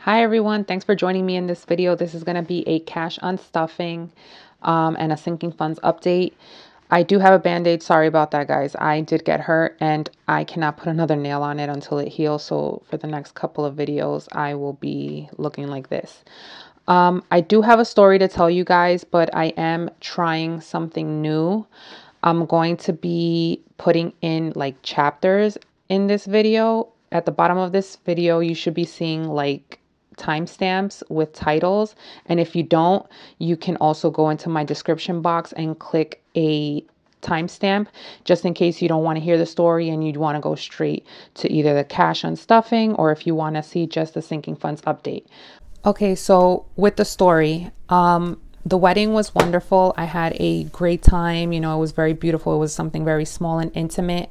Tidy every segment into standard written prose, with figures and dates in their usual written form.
Hi everyone, thanks for joining me in this video. This is going to be a cash unstuffing and a sinking funds update. I do have a band-aid. Sorry about that, guys. I did get hurt and I cannot put another nail on it until it heals. So for the next couple of videos, I will be looking like this. I do have a story to tell you guys, but I am trying something new. I'm going to be putting in like chapters in this video. At the bottom of this video, you should be seeing like timestamps with titles. And if you don't, you can also go into my description box and click a timestamp just in case you don't want to hear the story and you'd want to go straight to either the cash unstuffing or if you want to see just the sinking funds update. Okay, so with the story, the wedding was wonderful. I had a great time. You know, it was very beautiful. It was something very small and intimate.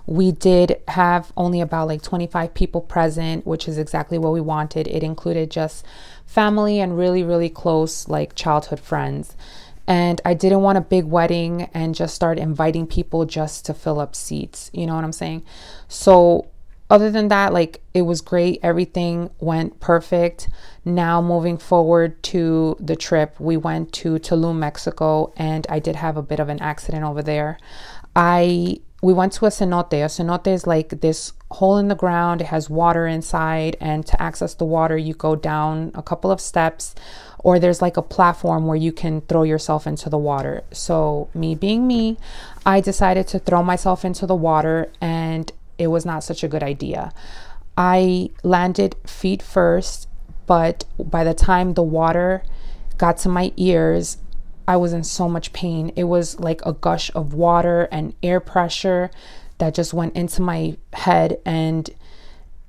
We did have only about like 25 people present, which is exactly what we wanted. It included just family and really, really close like childhood friends. And I didn't want a big wedding and just start inviting people just to fill up seats. You know what I'm saying? So other than that, like it was great. Everything went perfect. Now moving forward to the trip, we went to Tulum, Mexico, and I did have a bit of an accident over there. We went to a cenote. A cenote is like this hole in the ground. It has water inside, and to access the water, you go down a couple of steps, or there's like a platform where you can throw yourself into the water. So me being me, I decided to throw myself into the water, and it was not such a good idea. I landed feet first, but by the time the water got to my ears, I was in so much pain. It was like a gush of water and air pressure that just went into my head, and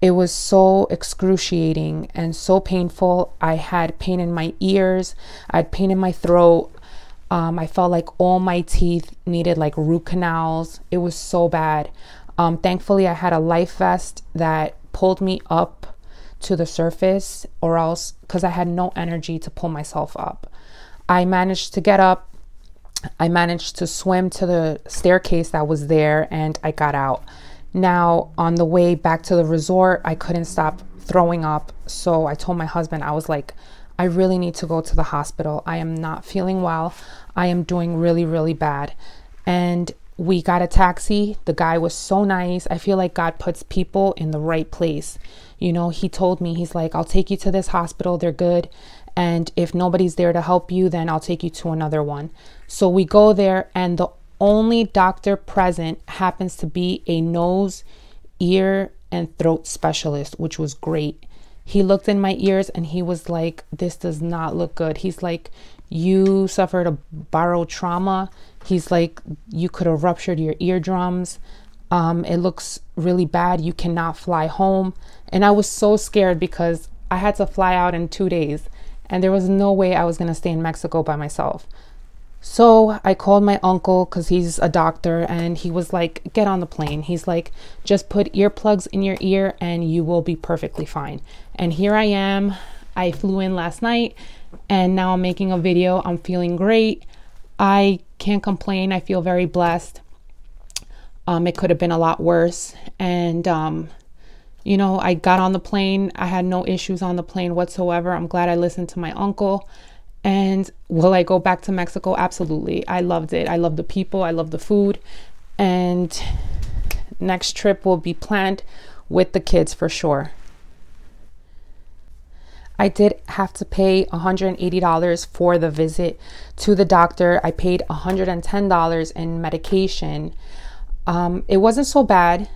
it was so excruciating and so painful. I had pain in my ears. I had pain in my throat. I felt like all my teeth needed like root canals. It was so bad. Thankfully, I had a life vest that pulled me up to the surface, or else because I had no energy to pull myself up. I managed to get up. I managed to swim to the staircase that was there, and I got out. Now, on the way back to the resort, I couldn't stop throwing up. So I told my husband, I was like, I really need to go to the hospital. I am not feeling well. I am doing really, really bad. And we got a taxi. The guy was so nice. I feel like God puts people in the right place. You know, he told me, he's like, I'll take you to this hospital. They're good. And if nobody's there to help you, then I'll take you to another one. So we go there, and the only doctor present happens to be a nose, ear, and throat specialist, which was great. He looked in my ears and he was like, this does not look good. He's like, you suffered a barotrauma. He's like, you could have ruptured your eardrums. It looks really bad. You cannot fly home. And I was so scared because I had to fly out in 2 days, and there was no way I was going to stay in Mexico by myself. So I called my uncle because he's a doctor, and he was like, get on the plane. He's like, just put earplugs in your ear and you will be perfectly fine. And here I am. I flew in last night and now I'm making a video. I'm feeling great. I can't complain. I feel very blessed. It could have been a lot worse. And, you know, I got on the plane. I had no issues on the plane whatsoever. I'm glad I listened to my uncle. And will I go back to Mexico? Absolutely. I loved it. I love the people. I love the food. And next trip will be planned with the kids for sure. I did have to pay $180 for the visit to the doctor. I paid $110 in medication. It wasn't so bad.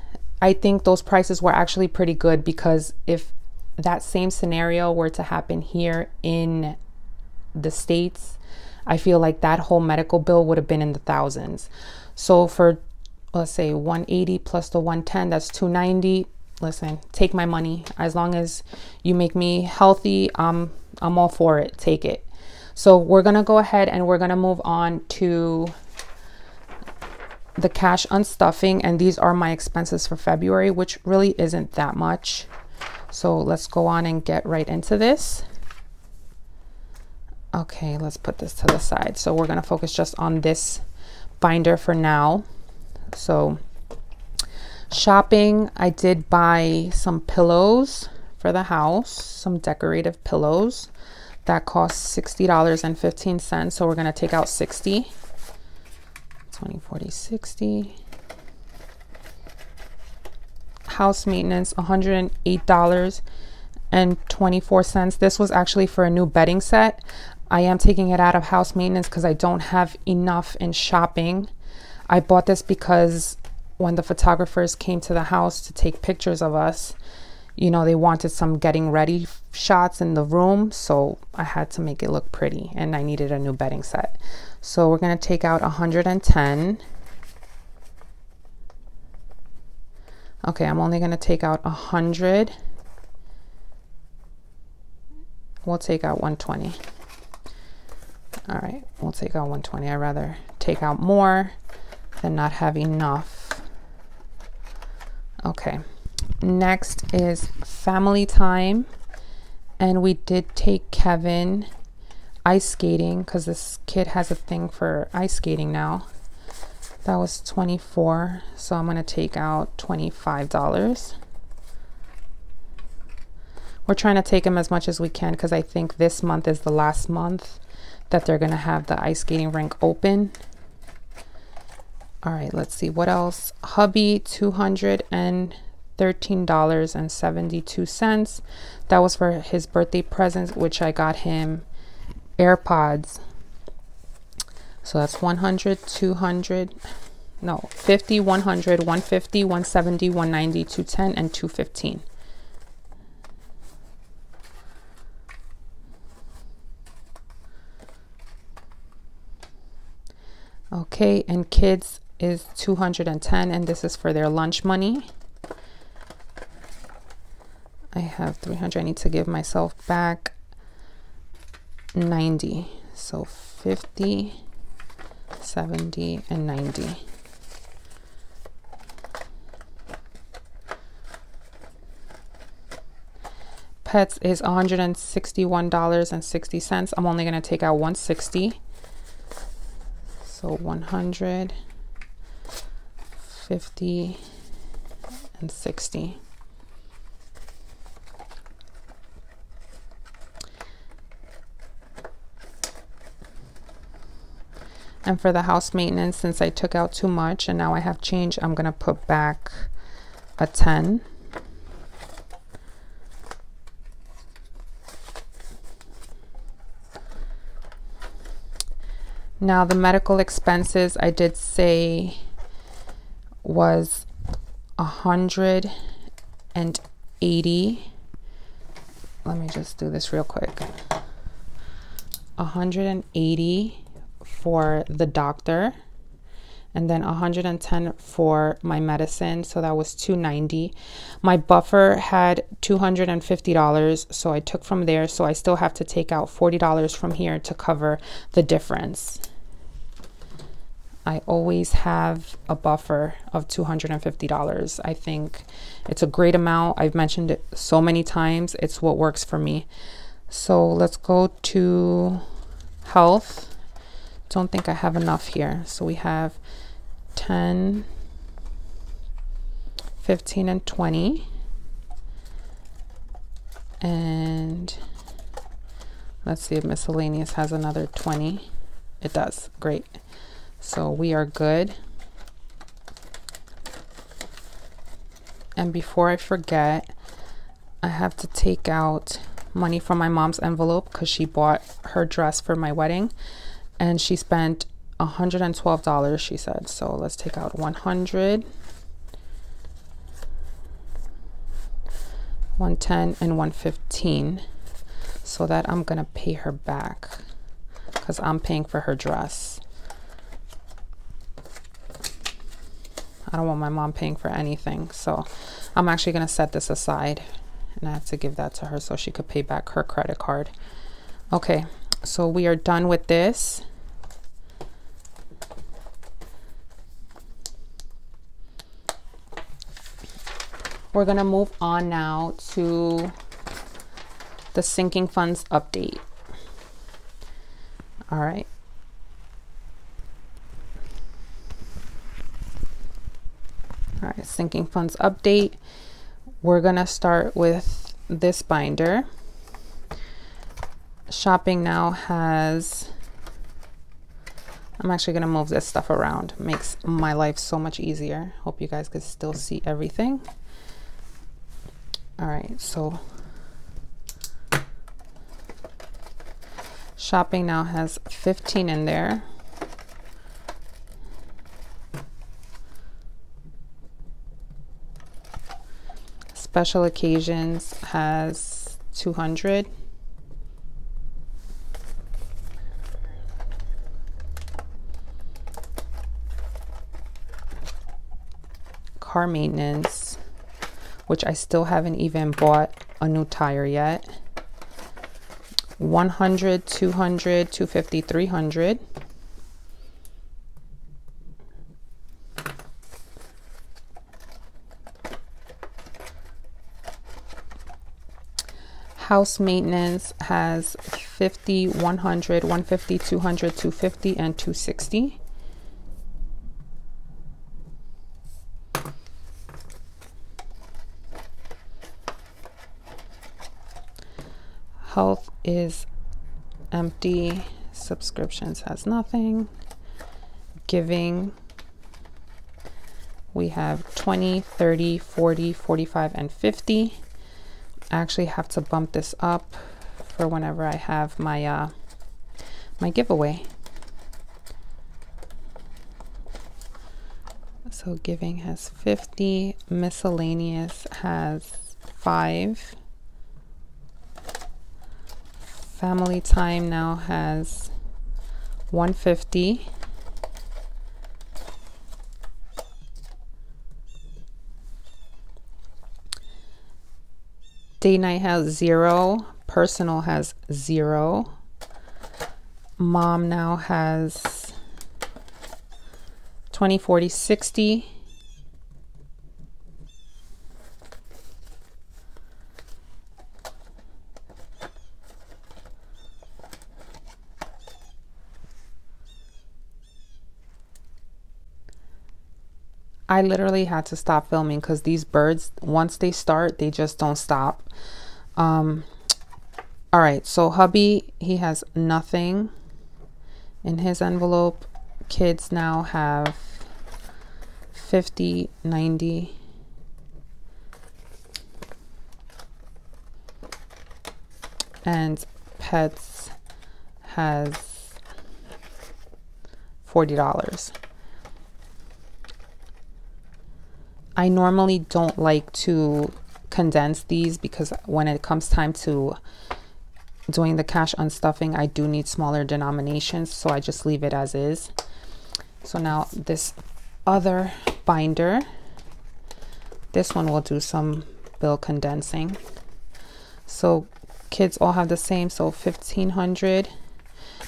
I think those prices were actually pretty good, because if that same scenario were to happen here in the States, I feel like that whole medical bill would have been in the thousands. So for, let's say 180 plus the 110, that's 290. Listen, take my money. As long as you make me healthy, I'm all for it. Take it. So we're going to go ahead and we're going to move on to the cash unstuffing. And these are my expenses for February, which really isn't that much. So let's go on and get right into this. Okay, let's put this to the side. So we're going to focus just on this binder for now. So shopping, I did buy some pillows for the house, some decorative pillows. That cost $60.15, so we're going to take out 60. 20, 40, 60. House maintenance, $108.24. This was actually for a new bedding set. I am taking it out of house maintenance because I don't have enough in shopping. I bought this because when the photographers came to the house to take pictures of us, you know, they wanted some getting ready shots in the room, so I had to make it look pretty, and I needed a new bedding set. So we're going to take out 110. Okay, I'm only going to take out 100. We'll take out 120. All right, we'll take out 120. I'd rather take out more than not have enough. Okay, next is family time. And we did take Kevin ice skating because this kid has a thing for ice skating now. That was $24, so I'm going to take out $25. We're trying to take him as much as we can because I think this month is the last month that they're going to have the ice skating rink open. All right, let's see what else. Hubby, $213.72. That was for his birthday present, which I got him AirPods. So that's 100, 200, no, 50, 100, 150, 170, 190, 210, and 215. Okay, and kids is 210, and this is for their lunch money. I have 300. I need to give myself back 90. So 50, 70, and 90. Pets is $161.60. I'm only going to take out 160. So 100, 50, and 60. And for the house maintenance, since I took out too much and now I have change, I'm going to put back a 10. Now the medical expenses I did say was 180. Let me just do this real quick. 180 for the doctor, and then 110 for my medicine, so that was 290. My buffer had $250, so I took from there, so I still have to take out $40 from here to cover the difference. I always have a buffer of $250. I think it's a great amount. I've mentioned it so many times. It's what works for me. So let's go to health. Don't think I have enough here. So we have 10, 15, and 20. And let's see if miscellaneous has another 20. It does. Great. So we are good. And before I forget, I have to take out money from my mom's envelope because she bought her dress for my wedding. And she spent $112, she said. So let's take out 100, 110, and 115. So that I'm going to pay her back because I'm paying for her dress. I don't want my mom paying for anything. So I'm actually going to set this aside. And I have to give that to her so she could pay back her credit card. Okay, so we are done with this. We're going to move on now to the sinking funds update. All right. All right, sinking funds update. We're going to start with this binder. Shopping Now has, I'm actually going to move this stuff around. Makes my life so much easier. Hope you guys can still see everything. All right, so Shopping Now has 15 in there. Special Occasions has 200. Car Maintenance, which I still haven't even bought a new tire yet. 100, 200, 250, 300. House Maintenance has 50, 100, 150, 200, 250, and 260. Health is empty. Subscriptions has nothing. Giving, we have 20, 30, 40, 45, and 50. I actually have to bump this up for whenever I have my my giveaway. So Giving has 50. Miscellaneous has 5. Family Time now has 150. Day Night has 0. Personal has 0. Mom now has 20, 40, 60. I literally had to stop filming because these birds, once they start, they just don't stop. All right, so hubby, he has nothing in his envelope. Kids now have 50, 90. And pets has $40. I normally don't like to condense these because when it comes time to doing the cash unstuffing, I do need smaller denominations, so I just leave it as is. So now this other binder, this one will do some bill condensing. So kids all have the same, so 1500,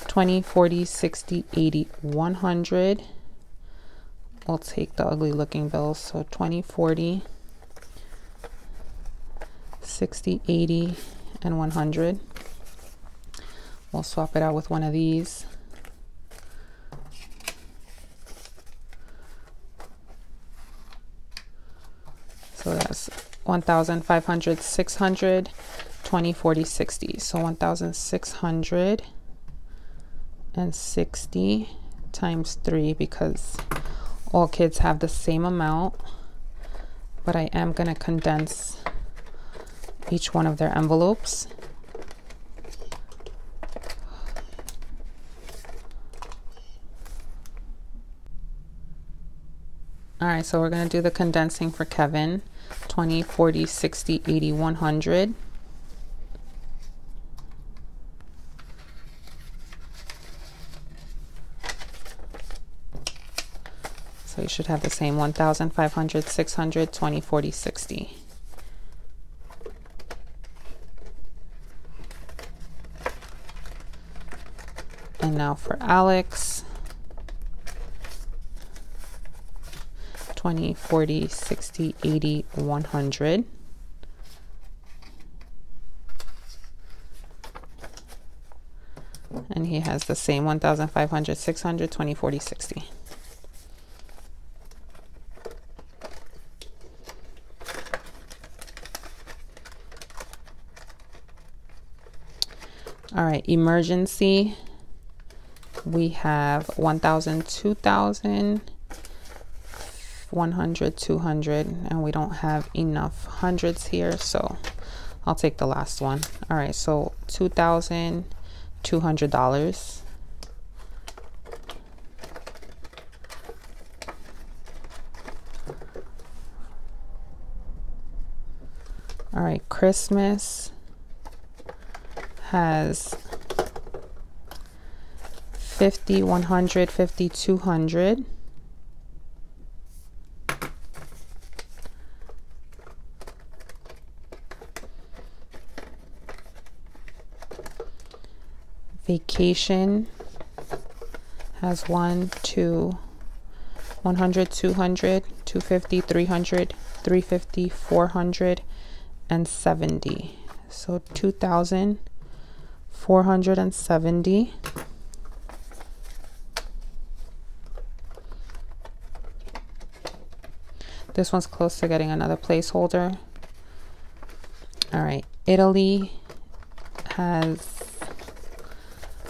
20, 40, 60, 80, 100. We'll take the ugly looking bills, so 20, 40, 60, 80, and 100. We'll swap it out with one of these. So that's 1,500, 600, 20, 40, 60. So 1,660 times 3 because all kids have the same amount, but I am going to condense each one of their envelopes. All right, so we're going to do the condensing for Kevin. 20, 40, 60, 80, 100. So you should have the same 1,500, 600, 20, 40, 60. And now for Alex, 20, 40, 60, 80, 100. And he has the same 1,500, 600, 20, 40, 60. right, emergency. We have 1,000, 2,000, 100, 200, and we don't have enough hundreds here, so I'll take the last one. All right, so $2,200. All right, Christmas has 50, 100, 50, 200. Vacation has 1, 2, 100, 200, 250, 300, 350, 400, and 70. So 2,470. This one's close to getting another placeholder. All right, Italy has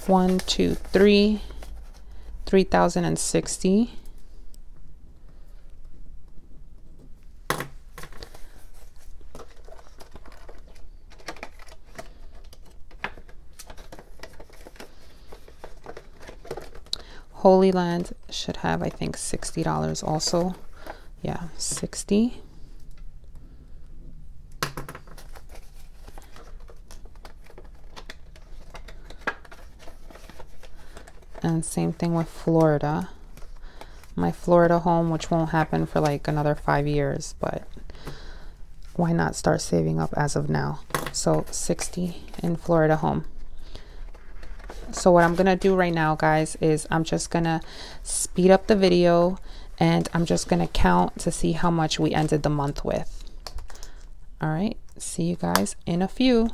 1, 2, 3, 3,060. Holy Land should have, I think, $60 also. Yeah, 60. And same thing with Florida. My Florida home, which won't happen for like another 5 years, but why not start saving up as of now? So 60 in Florida home. So what I'm gonna do right now, guys, is I'm just gonna speed up the video and I'm just gonna count to see how much we ended the month with. All right, see you guys in a few.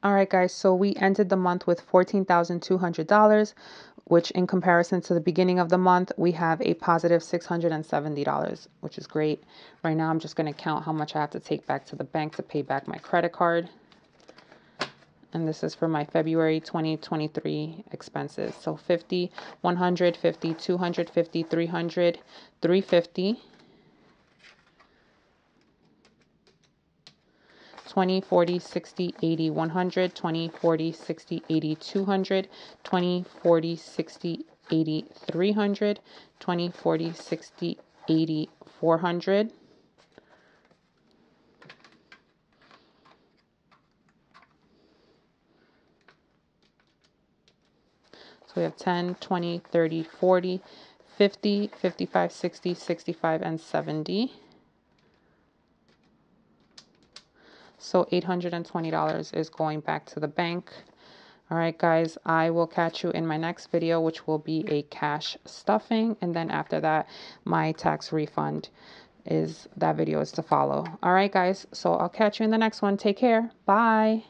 All right, guys, so we ended the month with $14,200, which in comparison to the beginning of the month, we have a positive $670, which is great. Right now, I'm just going to count how much I have to take back to the bank to pay back my credit card. And this is for my February 2023 expenses. So 50, 100, 50, 250, 300, 350. 20, 40, 60, 80, 100, 20, 40, 60, 80, 200, 20, 40, 60, 80, 300, 20, 40, 60, 80, 400. So we have 10, 20, 30, 40, 50, 55, 60, 65, and 70. So $820 is going back to the bank. All right, guys, I will catch you in my next video, which will be a cash stuffing. And then after that, my tax refund that video is to follow. All right, guys, so I'll catch you in the next one. Take care. Bye.